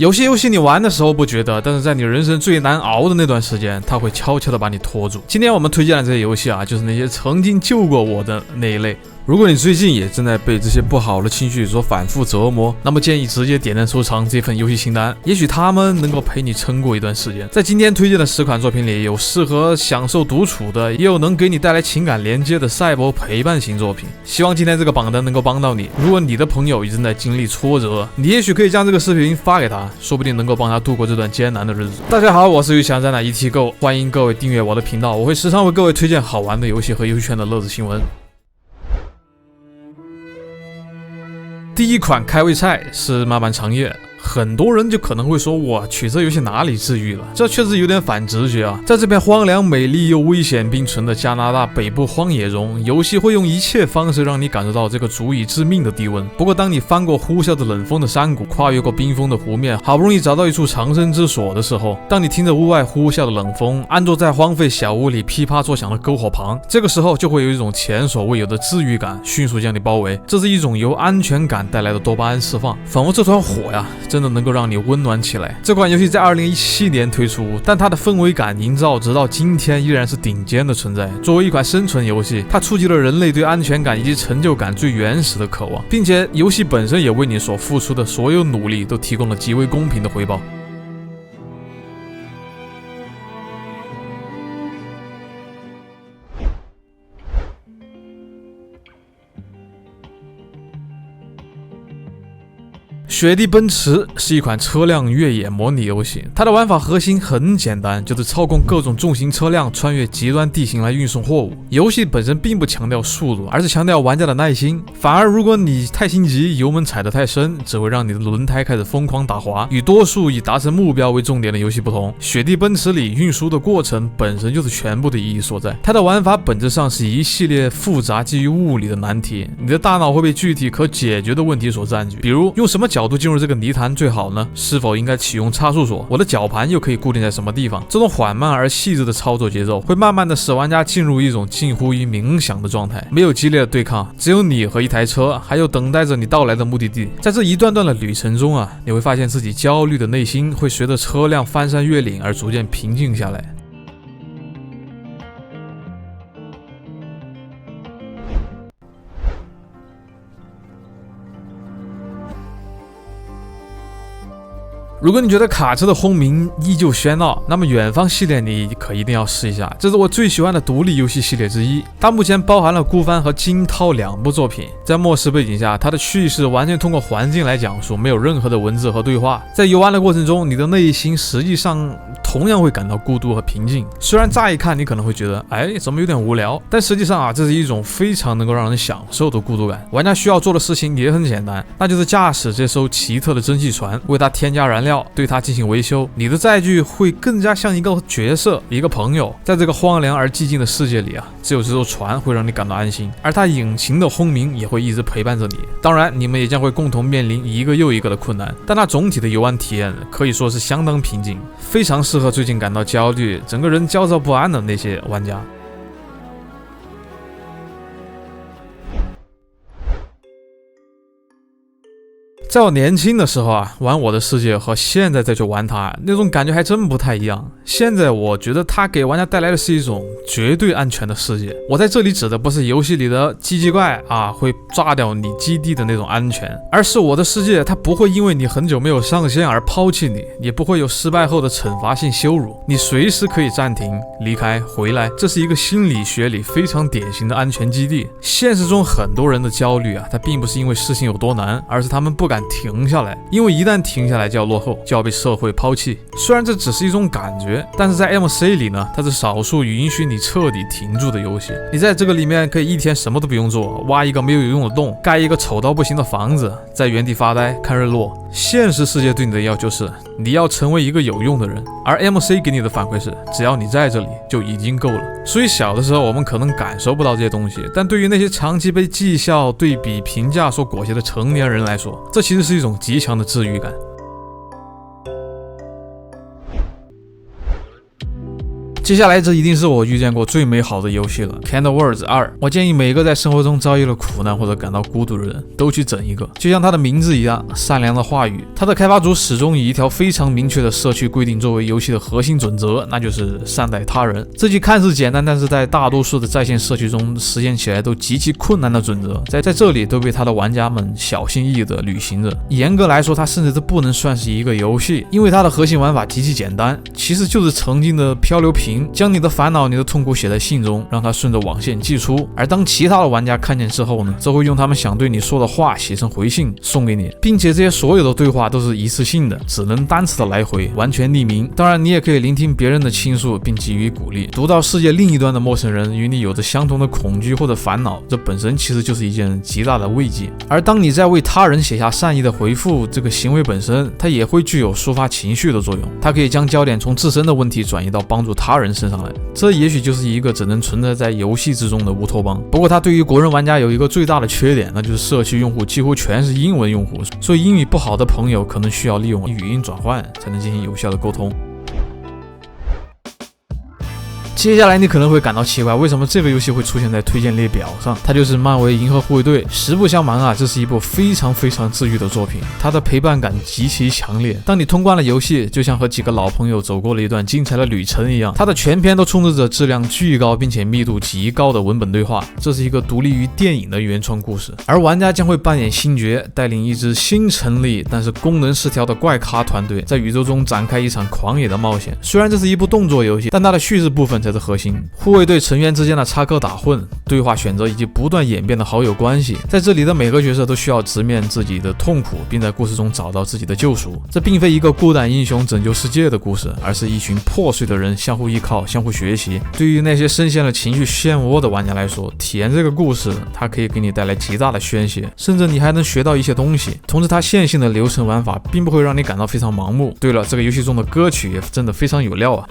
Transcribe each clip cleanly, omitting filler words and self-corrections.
有些遊戲你玩的時候不覺得，但是在你人生最難熬的那段時間，它會悄悄的把你拖住。今天我們推薦的這些遊戲啊，就是那些曾經救過我的那一類。如果你最近也正在被這些不好的情緒所反覆折磨，那麼建議直接點讚收藏這份遊戲清單，也許他們能夠陪你撐過一段時間。在今天推薦的10款作品裡，有適合享受獨處的，也有能給你帶來情感連接的賽博陪伴型作品。希望今天這個榜單能夠幫到你。如果你的朋友也正在經歷挫折，你也許可以將這個視頻發給他，說不定能夠幫他度過這段艱難的日子。大家好，我是於翔在哪 ETGO， 歡迎各位訂閱我的頻道，我會時常為各位推薦好玩的遊戲和遊戲圈的樂子新聞。第一款開胃菜是漫漫長夜。很多人就可能會說，我去，這遊戲哪裡治癒了？這確實有點反直覺啊！在這片荒涼、美麗又危險並存的加拿大北部荒野中，遊戲會用一切方式讓你感受到這個足以致命的低溫。不過，當你翻過呼嘯着冷風的山谷，跨越過冰封的湖面，好不容易找到一處藏身之所的時候，當你聽着屋外呼嘯的冷風，安坐在荒廢小屋裡噼啪作響的篝火旁，這個時候就會有一種前所未有的治癒感迅速將你包圍。這是一種由安全感帶来的多巴胺釋放，仿佛這團火呀，真的能夠讓你溫暖起來。這款遊戲在2017年推出，但它的氛圍感營造直到今天依然是頂尖的存在。作為一款生存遊戲，它觸及了人類對安全感以及成就感最原始的渴望，並且遊戲本身也為你所付出的所有努力都提供了極為公平的回報。雪地奔馳是一款車輛越野模擬遊戏，它的玩法核心很簡單，就是操控各種重型車輛穿越极端地形來運送貨物。遊戲本身並不強調速度，而是強調玩家的耐心。反而如果你太心急，油門踩得太深，只會讓你的輪胎開始瘋狂打滑。與多數以達成目標為重點的遊戲不同，雪地奔馳裡運輸的過程本身就是全部的意義所在。它的玩法本質上是一系列複雜基於物理的難題，你的大腦會被具體可解決的問題所佔據，比如用什麼角度進入這個泥潭最好呢？是否應該啟用差速鎖？我的腳盤又可以固定在什麼地方？這種緩慢而細緻的操作節奏，會慢慢的使玩家進入一種近乎於冥想的狀態。沒有激烈的對抗，只有你和一台車，還有等待着你到來的目的地。在這一段段的旅程中啊，你會發現自己焦慮的內心會隨着車輛翻山越嶺而逐漸平靜下來。如果你覺得卡車的轰鸣依舊喧鬧，那麼遠方系列你可一定要試一下，這是我最喜歡的獨立遊戲系列之一。它目前包含了孤帆和驚濤2部作品，在末世背景下，它的敘事完全通過環境來講述，沒有任何的文字和對話。在遊玩的過程中，你的內心實際上同樣會感到孤獨和平靜。雖然乍一看你可能會覺得，怎麼有點無聊，但實際上啊，這是一種非常能夠讓人享受的孤獨感。玩家需要做的事情也很簡單，那就是駕駛這艘奇特的蒸汽船，為它添加燃料，對它進行維修。你的載具會更加像一個角色，一個朋友。在這個荒涼而寂靜的世界裡啊，只有這艘船會讓你感到安心，而它引擎的轟鳴也會一直陪伴着你。當然，你們也將會共同面臨一個又一個的困難，但它總體的遊玩體驗可以說是相當平靜，非常適合最近感到焦慮、整個人焦躁不安的那些玩家。在我年輕的時候啊，玩我的世界和現在再去玩它，那種感覺還真不太一樣。現在我覺得它給玩家帶來的是一種絕對安全的世界。我在這裡指的不是遊戲裡的機器怪啊會炸掉你基地的那種安全，而是我的世界它不會因為你很久沒有上線而拋棄你，也不會有失敗後的懲罰性羞辱，你隨時可以暫停、離開、回來。這是一個心理學裡非常典型的安全基地。現實中很多人的焦慮啊，它並不是因為事情有多難，而是他們不敢停下來，因為一旦停下來就要落後，就要被社會拋棄。雖然這只是一種感覺，但是在 MC 裡呢，它是少數允許你徹底停住的遊戲。你在這個裡面可以一天什麼都不用做，挖一個沒有用的洞，蓋一個醜到不行的房子，在原地發呆看日落。現實世界對你的要求是，你要成為一個有用的人，而 MC 給你的反饋是，只要你在這裡就已經夠了。所以小的時候我們可能感受不到這些東西，但對於那些長期被績效、對比、評價所裹挾的成年人來說，這其實是一種極強的治癒感。接下來這一定是我遇見過最美好的遊戲了， Candle Words 2。我建議每個在生活中遭遇了苦難或者感到孤獨的人都去整一個，就像它的名字一樣，善良的話語。它的開發組始終以一條非常明確的社區規定作為遊戲的核心準則，那就是善待他人。這句看似簡單，但是在大多數的在線社區中實現起來都極其困難的準則，在這裡都被他的玩家們小心翼翼地履行着。嚴格來說，它甚至都不能算是一個遊戲，因為它的核心玩法極其簡單，其實就是曾經的漂流瓶，將你的煩惱、你的痛苦寫在信中，讓它順着網線寄出。而當其他的玩家看見之後呢，则會用他們想對你說的話寫成回信送給你，並且這些所有的對話都是一次性的，只能单次的来回，完全匿名。当然，你也可以聆听別人的傾訴，並給予鼓勵。讀到世界另一端的陌生人與你有着相同的恐懼或者煩惱，這本身其實就是一件極大的慰藉。而當你在為他人寫下善意的回復，這個行為本身，它也會具有抒發情緒的作用。它可以將焦點從自身的問題轉移到幫助他人身上來。這也許就是一個只能存在在遊戲之中的烏托邦。不過，它對於國人玩家有一個最大的缺點，那就是社區用戶幾乎全是英文用戶，所以英語不好的朋友可能需要利用語音轉換才能進行有效的溝通。接下來你可能會感到奇怪，為什麼這個遊戲會出現在推薦列表上？它就是漫威銀河護衛隊。實不相瞞啊，這是一部非常治癒的作品，它的陪伴感極其強烈。當你通關了遊戲，就像和幾個老朋友走過了一段精彩的旅程一樣。它的全篇都充斥着質量巨高並且密度極高的文本對話，這是一個獨立於電影的原創故事，而玩家將會扮演星爵，帶領一支新成立但是功能失調的怪咖團隊，在宇宙中展開一場狂野的冒險。虽然這是一部動作遊戲，但它的敘事部分才是核心。護衛隊成員之間的插科打諢、對話選擇以及不斷演變的好友關係，在這裡的每個角色都需要直面自己的痛苦，並在故事中找到自己的救贖。這並非一個孤膽英雄拯救世界的故事，而是一群破碎的人相互依靠、相互學習。對於那些深陷了情緒漩渦的玩家來說，體驗這個故事，它可以給你帶來極大的宣洩，甚至你還能學到一些東西。同時，它線性的流程玩法並不會讓你感到非常盲目。對了，這個遊戲中的歌曲也真的非常有料啊。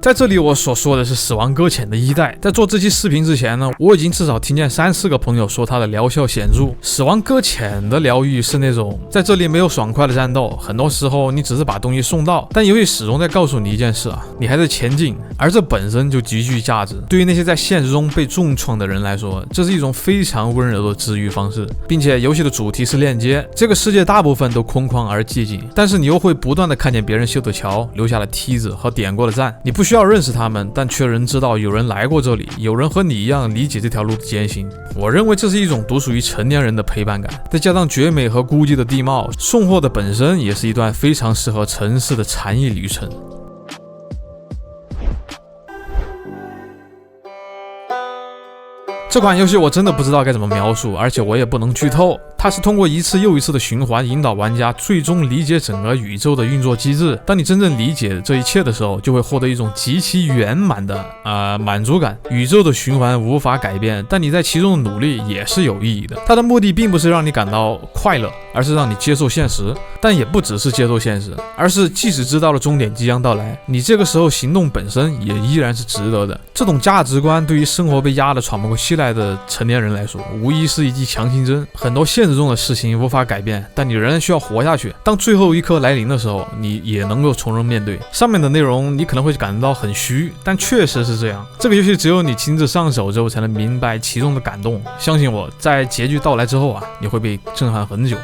在這裡我所說的是死亡擱淺的1代。在做這期視頻之前呢，我已經至少聽見3-4個朋友說它的療效顯著。死亡擱淺的療癒是那種在這裡沒有爽快的戰鬥，很多時候你只是把東西送到，但遊戲始終在告訴你一件事啊，你還在前進，而這本身就極具價值。對於那些在現實中被重創的人來說，這是一種非常溫柔的治癒方式，並且遊戲的主題是鏈接。這個世界大部分都空曠而寂靜，但是你又會不斷的看見別人修的橋、留下了梯子和點過的讚，你不需要認識他們，但卻能知道有人來過這裡，有人和你一樣理解這條路的艱辛。我認為這是一種獨屬於成年人的陪伴感，再加上絕美和孤寂的地貌，送貨的本身也是一段非常適合城市的禪意旅程。這款遊戲我真的不知道該怎麼描述，而且我也不能劇透。它是通過一次又一次的循環引導玩家最終理解整個宇宙的運作機制。當你真正理解這一切的時候，就會獲得一種極其圓滿的滿足感。宇宙的循環無法改變，但你在其中的努力也是有意義的。它的目的並不是讓你感到快樂，而是讓你接受現實。但也不只是接受現實，而是即使知道了終點即將到來，你這個時候行動本身也依然是值得的。這種價值觀對於生活被壓得喘不過氣來的成年人來說，無疑是一劑強心針。很多現實中的事情無法改變，但你仍然需要活下去。當最後一刻來臨的時候，你也能夠从容面对。上面的內容你可能會感到很虛，但確實是這樣。這個遊戲只有你親自上手之後才能明白其中的感動。相信我，在結局到來之後啊，你會被震撼很久。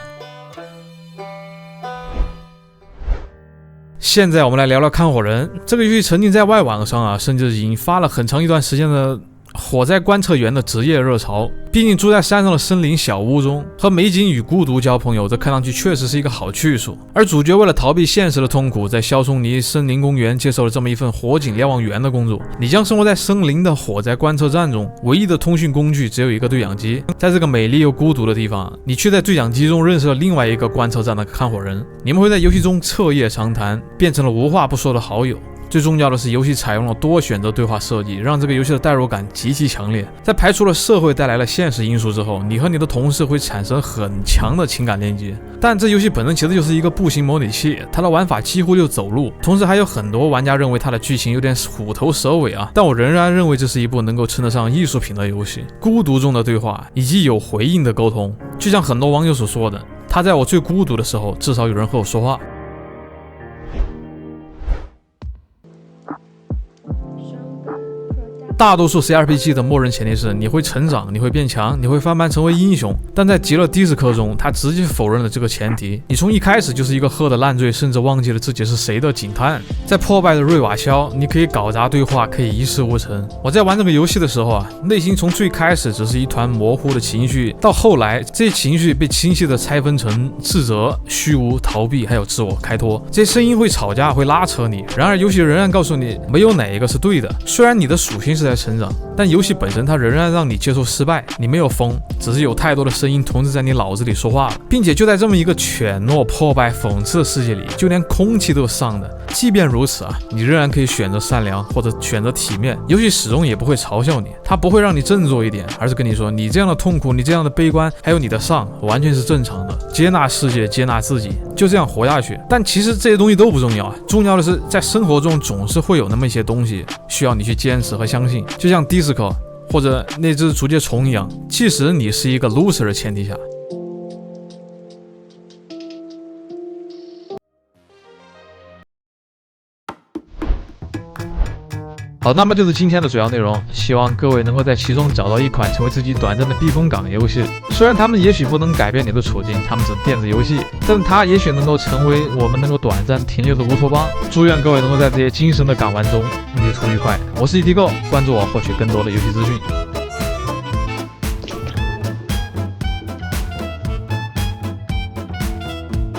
現在我們來聊聊看火人。這個遊戲沉浸在外網上啊，甚至引發了很長一段時間的火災觀測員的職業熱潮。畢竟住在山上的森林小屋中，和美景與孤獨交朋友，這看上去確實是一個好去處。而主角為了逃避現實的痛苦，在肖松尼森林公園接受了這麼一份火警瞭望員的工作。你將生活在森林的火災觀測站中，唯一的通訊工具只有一個對講機。在這個美麗又孤獨的地方，你卻在對講機中認識了另外一個觀測站的看火人。你們會在遊戲中徹夜長談，變成了無話不說的好友。最重要的是，遊戲採用了多選擇對話設計，讓這個遊戲的代入感極其強烈。在排除了社會帶來了現實因素之後，你和你的同事會產生很強的情感連接。但這遊戲本身其實就是一個步行模擬器，它的玩法幾乎就走路，同時還有很多玩家認為它的劇情有點虎頭蛇尾啊。但我仍然認為這是一部能夠稱得上藝術品的遊戲。孤獨中的對話以及有回應的溝通，就像很多網友所說的，它在我最孤獨的時候，至少有人和我說話。大多數 CRPG 的默認前提是你會成長，你會變強，你會翻盤成為英雄。但在極樂迪斯科中，他直接否認了這個前提。你從一開始就是一個喝得爛醉，甚至忘記了自己是誰的警探。在破敗的瑞瓦肖，你可以搞砸對話，可以一事無成。我在玩這個遊戲的時候啊，內心從最開始只是一團模糊的情緒，到後來這些情緒被清晰地拆分成自責、虛無、逃避，還有自我開脫。這些聲音會吵架，會拉扯你。然而遊戲仍然告訴你，沒有哪一個是對的。雖然你的屬性是在成長，但遊戲本身它仍然讓你接受失敗。你沒有瘋，只是有太多的聲音同時在你腦子裡說話了，並且就在這麼一個犬懦、破敗、諷刺的世界裡，就連空氣都是喪的。即便如此啊，你仍然可以選擇善良或者選擇體面。遊戲始終也不會嘲笑你，它不會讓你振作一點，而是跟你說，你這樣的痛苦，你這樣的悲觀，還有你的喪，完全是正常的。接納世界，接納自己，就這樣活下去。但其實這些東西都不重要啊，重要的是在生活中總是會有那麼一些東西需要你去堅持和相信，就像 Disco 或者那只竹節蟲一樣，即使你是一個 loser 的前提下。好，那麼就是今天的主要內容，希望各位能夠在其中找到一款成為自己短暫的避風港遊戲。雖然他們也許不能改變你的處境，他們是電子遊戲，但它也許能夠成為我們能夠短暫停留的烏托邦。祝願各位能夠在這些精神的港灣中旅途愉快。我是 ETGO，關注我獲取更多的遊戲資訊。